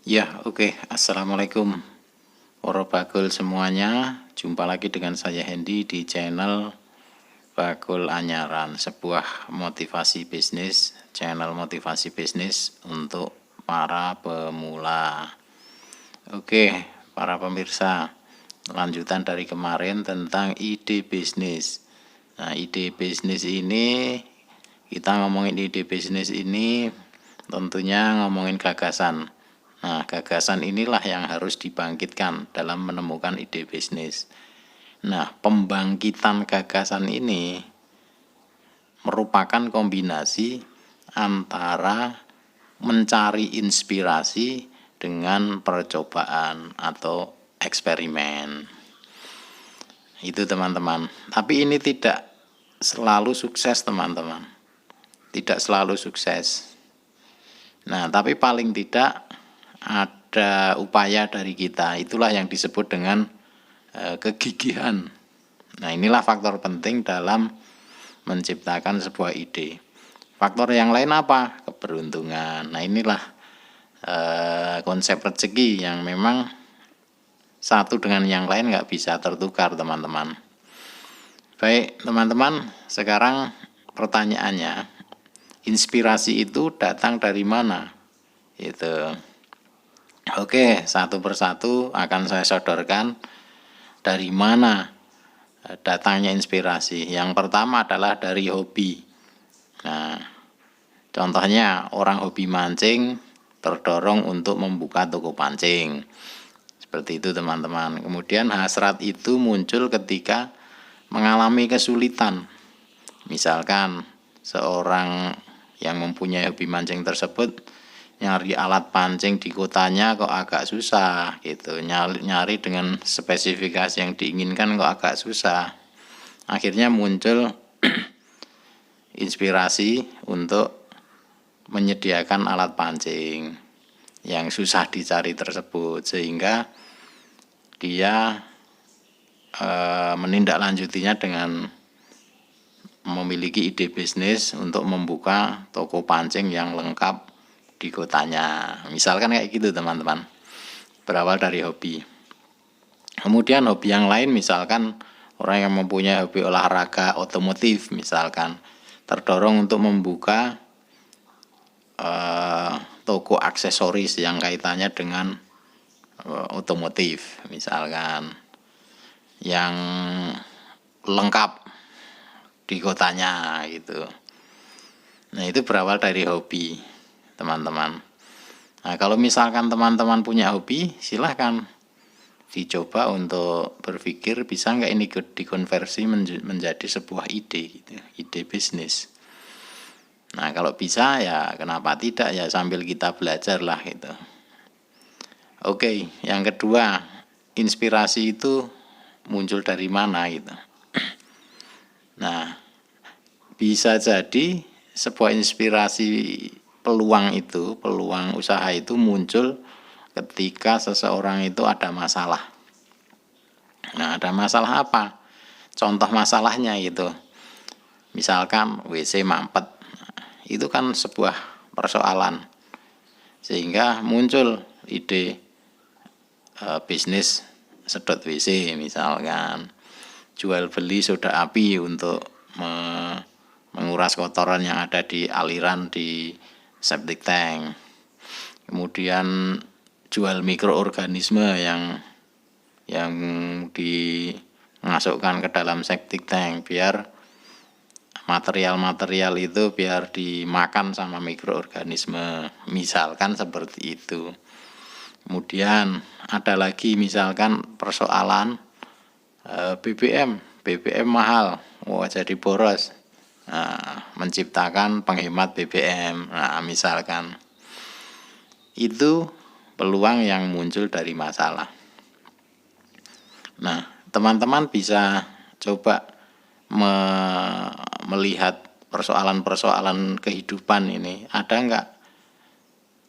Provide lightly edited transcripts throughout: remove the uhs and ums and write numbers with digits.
Ya, oke. Assalamualaikum warahmatullahi semuanya. Jumpa lagi dengan saya Hendy di channel Bakul Anyaran, sebuah motivasi bisnis, channel motivasi bisnis untuk para pemula. Oke, para pemirsa, lanjutan dari kemarin tentang ide bisnis. Nah, ide bisnis ini, kita ngomongin ide bisnis ini tentunya ngomongin gagasan. Nah, gagasan inilah yang harus dibangkitkan dalam menemukan ide bisnis. Nah, pembangkitan gagasan ini merupakan kombinasi antara mencari inspirasi dengan percobaan atau eksperimen. Itu teman-teman. Tapi ini tidak selalu sukses teman-teman. Tidak selalu sukses. Nah, tapi paling tidak ada upaya dari kita. Itulah yang disebut dengan kegigihan. Nah, inilah faktor penting dalam menciptakan sebuah ide. Faktor yang lain apa? Keberuntungan. Nah, inilah konsep rezeki yang memang satu dengan yang lain nggak bisa tertukar teman-teman. Baik teman-teman, sekarang pertanyaannya, inspirasi itu datang dari mana? Itu. Oke, satu persatu akan saya sodorkan dari mana datangnya inspirasi. Yang pertama adalah dari hobi. Nah, contohnya orang hobi mancing terdorong untuk membuka toko pancing. Seperti itu teman-teman. Kemudian hasrat itu muncul ketika mengalami kesulitan. Misalkan seorang yang mempunyai hobi mancing tersebut nyari alat pancing di kotanya kok agak susah gitu. Nyari dengan spesifikasi yang diinginkan kok agak susah. Akhirnya muncul inspirasi untuk menyediakan alat pancing yang susah dicari tersebut, sehingga dia menindaklanjutinya dengan memiliki ide bisnis untuk membuka toko pancing yang lengkap di kotanya. Misalkan kayak gitu teman-teman. Berawal dari hobi. Kemudian hobi yang lain, misalkan orang yang mempunyai hobi olahraga otomotif misalkan, terdorong untuk membuka toko aksesoris yang kaitannya dengan otomotif misalkan, yang lengkap di kotanya gitu. Nah, itu berawal dari hobi teman-teman. Nah, kalau misalkan teman-teman punya hobi, silahkan dicoba untuk berpikir bisa nggak ini dikonversi menjadi sebuah ide gitu, ide bisnis. Nah, kalau bisa ya kenapa tidak, ya sambil kita belajar lah gitu. Oke, yang kedua, inspirasi itu muncul dari mana gitu. Nah, bisa jadi sebuah inspirasi, peluang usaha itu muncul ketika seseorang itu ada masalah. Nah, ada masalah apa? Contoh masalahnya itu, misalkan WC mampet. Itu kan sebuah persoalan, sehingga muncul ide bisnis sedot WC misalkan, jual beli soda api untuk menguras kotoran yang ada di aliran di septic tank. Kemudian jual mikroorganisme yang dimasukkan ke dalam septic tank biar material-material itu biar dimakan sama mikroorganisme, misalkan seperti itu. Kemudian ada lagi misalkan persoalan BBM mahal, jadi boros. Nah, menciptakan penghemat BBM. Nah, misalkan itu peluang yang muncul dari masalah. Nah, teman-teman bisa coba melihat persoalan-persoalan kehidupan ini, ada enggak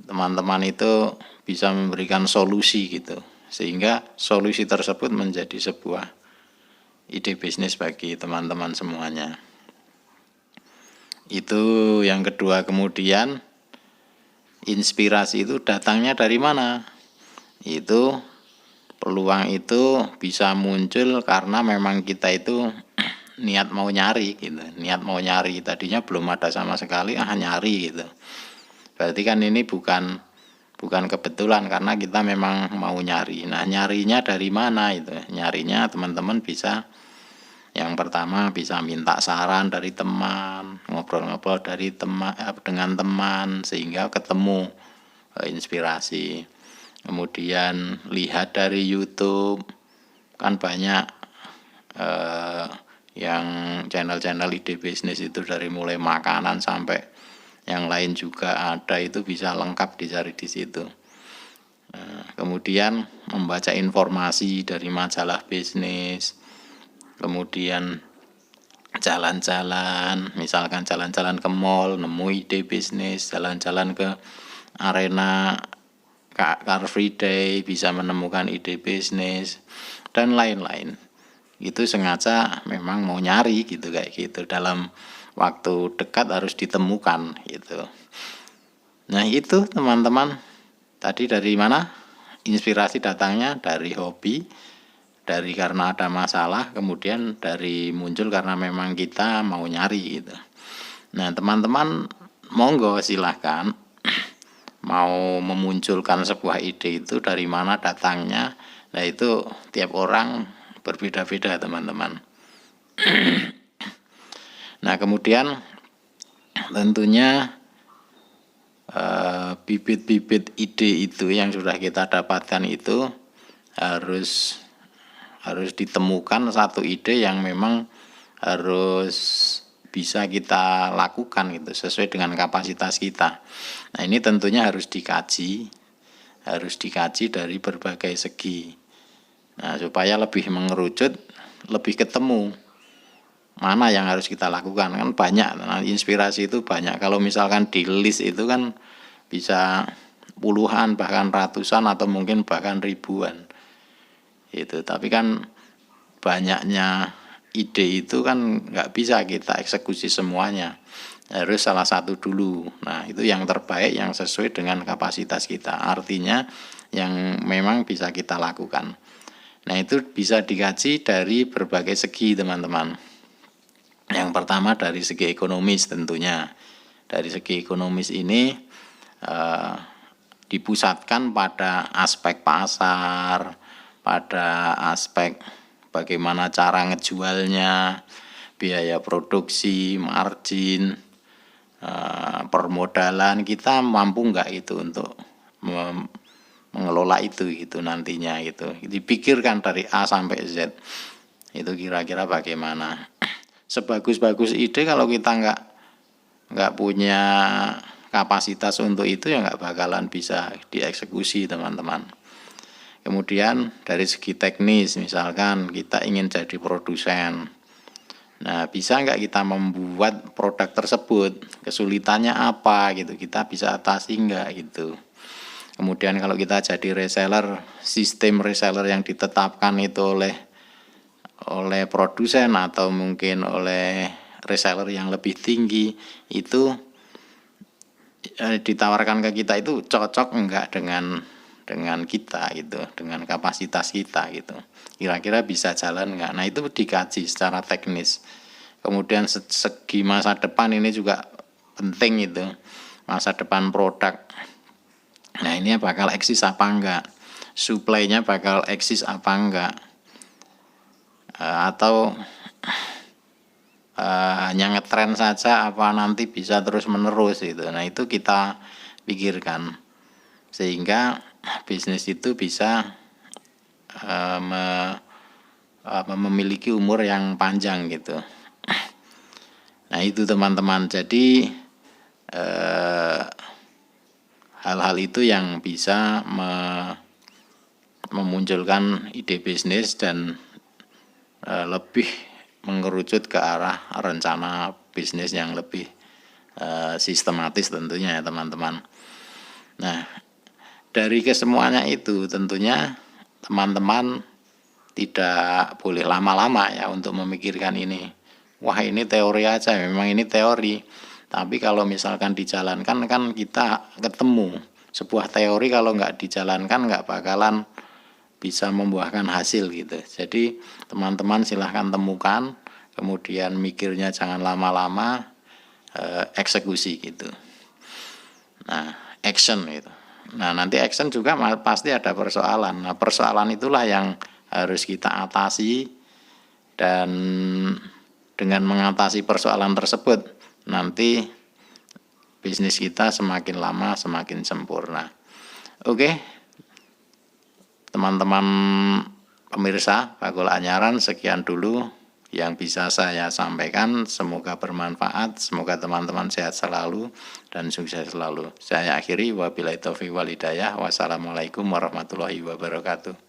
teman-teman itu bisa memberikan solusi gitu, sehingga solusi tersebut menjadi sebuah ide bisnis bagi teman-teman semuanya. Itu yang kedua. Kemudian inspirasi itu datangnya dari mana? Itu peluang itu bisa muncul karena memang kita itu niat mau nyari gitu. Niat mau nyari, tadinya belum ada sama sekali, nyari gitu. Berarti kan ini bukan kebetulan, karena kita memang mau nyari. Nah, nyarinya dari mana itu? Nyarinya teman-teman bisa, yang pertama bisa minta saran dari teman, ngobrol-ngobrol dari teman dengan teman sehingga ketemu inspirasi. Kemudian lihat dari YouTube, kan banyak yang channel-channel ide bisnis itu, dari mulai makanan sampai yang lain juga ada, itu bisa lengkap dicari di situ. Kemudian membaca informasi dari majalah bisnis, kemudian jalan-jalan, misalkan jalan-jalan ke mall nemu ide bisnis, jalan-jalan ke arena Car Free Day bisa menemukan ide bisnis, dan lain-lain. Itu sengaja memang mau nyari gitu, kayak gitu, dalam waktu dekat harus ditemukan gitu. Nah, itu teman-teman, tadi dari mana inspirasi datangnya? Dari hobi, dari karena ada masalah, kemudian dari muncul karena memang kita mau nyari gitu. Nah, teman-teman monggo silahkan mau memunculkan sebuah ide itu dari mana datangnya. Nah, itu tiap orang berbeda-beda teman-teman. Nah, kemudian tentunya bibit-bibit ide itu yang sudah kita dapatkan itu harus ditemukan satu ide yang memang harus bisa kita lakukan gitu, sesuai dengan kapasitas kita. Nah, ini tentunya harus dikaji dari berbagai segi. Nah, supaya lebih mengerucut, lebih ketemu mana yang harus kita lakukan. Kan banyak, nah, inspirasi itu banyak. Kalau misalkan di list itu kan bisa puluhan, bahkan ratusan, atau mungkin bahkan ribuan. Itu, tapi kan banyaknya ide itu kan nggak bisa kita eksekusi semuanya, harus salah satu dulu. Nah, itu yang terbaik, yang sesuai dengan kapasitas kita, artinya yang memang bisa kita lakukan. Nah, itu bisa dikaji dari berbagai segi teman-teman. Yang pertama dari segi ekonomis tentunya. Dari segi ekonomis ini dipusatkan pada aspek pasar, pada aspek bagaimana cara ngejualnya, biaya produksi, margin, permodalan, kita mampu nggak itu untuk mengelola itu gitu nantinya gitu. Dipikirkan dari A sampai Z. Itu kira-kira bagaimana. Sebagus-bagus ide, kalau kita nggak punya kapasitas untuk itu, ya nggak bakalan bisa dieksekusi teman-teman. Kemudian dari segi teknis, misalkan kita ingin jadi produsen. Nah, bisa nggak kita membuat produk tersebut? Kesulitannya apa gitu? Kita bisa atasi nggak gitu? Kemudian kalau kita jadi reseller, sistem reseller yang ditetapkan itu oleh produsen atau mungkin oleh reseller yang lebih tinggi, itu ditawarkan ke kita itu cocok enggak dengan kita gitu, dengan kapasitas kita gitu, kira-kira bisa jalan enggak. Nah, itu dikaji secara teknis. Kemudian segi masa depan ini juga penting itu, masa depan produk. Nah, ini bakal eksis apa enggak, supply-nya bakal eksis apa enggak, atau hanya ngetren saja, apa nanti bisa terus menerus gitu. Nah, itu kita pikirkan sehingga bisnis itu bisa memiliki umur yang panjang gitu. Nah, itu teman-teman. Jadi hal-hal itu yang bisa memunculkan ide bisnis dan lebih mengerucut ke arah rencana bisnis yang lebih sistematis tentunya ya teman-teman. Nah, dari kesemuanya itu tentunya teman-teman tidak boleh lama-lama ya untuk memikirkan ini. Wah, ini teori aja, memang ini teori. Tapi kalau misalkan dijalankan kan kita ketemu. Sebuah teori kalau nggak dijalankan nggak bakalan bisa membuahkan hasil gitu. Jadi teman-teman silahkan temukan, kemudian mikirnya jangan lama-lama, eksekusi gitu. Nah, action gitu. Nah, nanti action juga pasti ada persoalan. Nah, persoalan itulah yang harus kita atasi, dan dengan mengatasi persoalan tersebut nanti bisnis kita semakin lama semakin sempurna. Oke, teman-teman pemirsa Bakul Anyaran, sekian dulu yang bisa saya sampaikan. Semoga bermanfaat, semoga teman-teman sehat selalu dan sukses selalu. Saya akhiri, wabillahi taufiq wal hidayah. Wassalamualaikum warahmatullahi wabarakatuh.